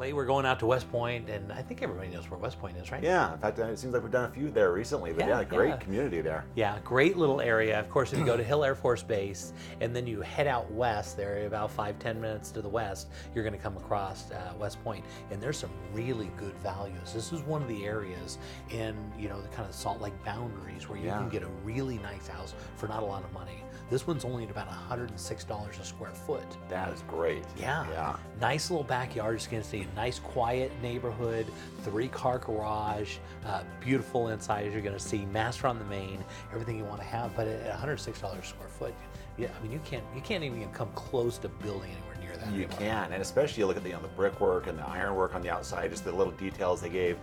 Exactly. We're going out to West Point, and I think everybody knows where West Point is, right? Yeah, in fact, it seems like we've done a few there recently, but yeah, great community there. Yeah, great little area. Of course, if you go to Hill Air Force Base and then you head out west, there about 5-10 minutes to the west, you're going to come across West Point, and there's some really good values. This is one of the areas in the kind of Salt Lake boundaries where you can get a really nice house for not a lot of money. This one's only at about $106 a square foot. That is great. Yeah. Nice little backyard. You're going to see a nice quiet neighborhood, 3-car garage, beautiful inside as you're going to see, master on the main, everything you want to have. But at $106 a square foot, you can't even come close to building anywhere near that. You can, and especially you look at the brickwork and the ironwork on the outside, just the little details they gave.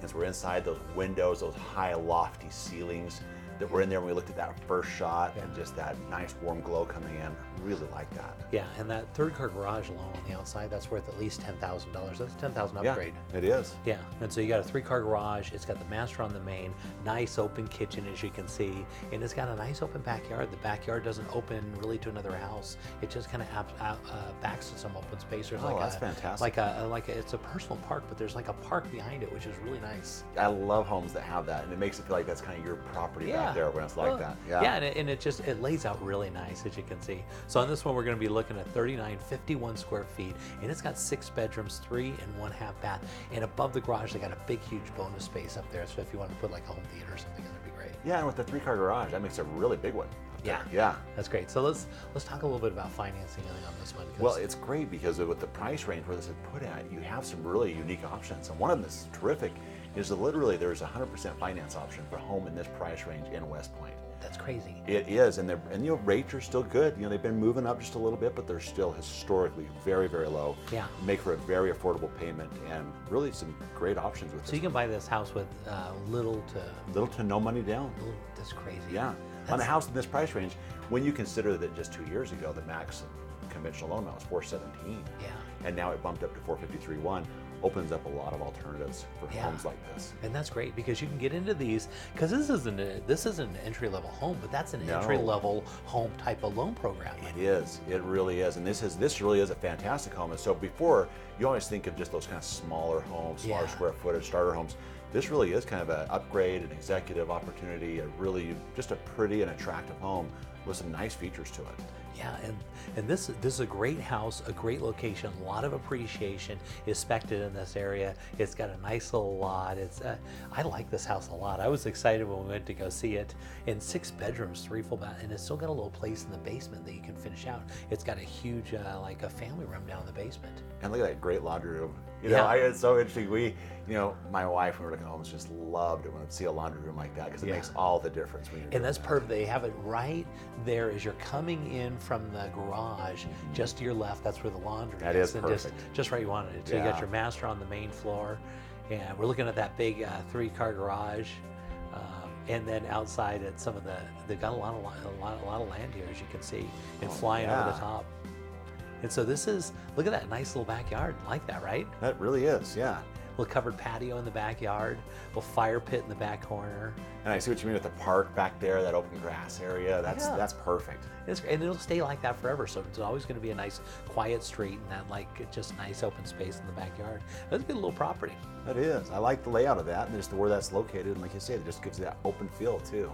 As we're inside, those windows, those high lofty ceilings that were in there when we looked at that first shot, and just that nice warm glow coming in. Really like that. Yeah, and that 3-car garage alone on the outside, that's worth at least $10,000. That's a $10,000 upgrade. Yeah, it is. Yeah, and so you got a 3-car garage. It's got the master on the main, nice open kitchen as you can see, and it's got a nice open backyard. The backyard doesn't open really to another house. It just kind of backs to some open space. There's that's fantastic. It's a personal park, but there's like a park behind it, which is really nice. I love homes that have that, and it makes it feel like that's kind of your property back there when it's like that. Yeah, and it lays out really nice as you can see. So on this one, we're going to be looking at 3951 square feet, and it's got 6 bedrooms, 3 and 1/2 bath. And above the garage, they got a big, huge bonus space up there. So if you want to put like a home theater or something, that'd be great. Yeah, and with the 3-car garage, that makes a really big one. Yeah, that's great. So let's talk a little bit about financing on this one. Well, it's great because with the price range where this is put at, you have some really unique options, and one of them that's terrific is that literally there's a 100% finance option for a home in this price range in West Point. That's crazy. It is, and rates are still good. They've been moving up just a little bit, but they're still historically very, very low. Yeah. Make for a very affordable payment, and really some great options with this. So you can buy this house with little to no money down. That's crazy. Yeah. On a house in this price range, when you consider that just 2 years ago the max conventional loan amount was $417. Yeah. And now it bumped up to $453.1. Opens up a lot of alternatives for homes like this. And that's great because you can get into these, because this isn't an entry-level home, but that's an entry-level home type of loan program. It is. It really is. And this really is a fantastic home. And so before, you always think of just those kind of smaller homes, smaller square footage starter homes. This really is kind of an upgrade, an executive opportunity, just a pretty and attractive home with some nice features to it. Yeah, and this is a great house, a great location, a lot of appreciation is expected in this area. It's got a nice little lot. I like this house a lot. I was excited when we went to go see it. In 6 bedrooms, 3 full bath, and it's still got a little place in the basement that you can finish out. It's got a huge like a family room down in the basement. And look at that great laundry room. It's so interesting. My wife, when we were looking at homes, just loved it when we see a laundry room like that because it makes all the difference when you're doing that's perfect. They have it right there as you're coming in from the garage, just to your left. That's where the laundry is. That is perfect. Just right you wanted it. So you got your master on the main floor, and we're looking at that big 3-car garage, and then outside at some of they got a lot of land here, as you can see, and flying over the top. And so look at that nice little backyard. Like that, right? That really is, yeah. Little covered patio in the backyard, little fire pit in the back corner. And I see what you mean with the park back there, that open grass area. That's perfect. It's great, and it'll stay like that forever. So it's always going to be a nice, quiet street and that just nice open space in the backyard. That's a good little property. That is. I like the layout of that, and just where that's located. And like you said, it just gives you that open feel too.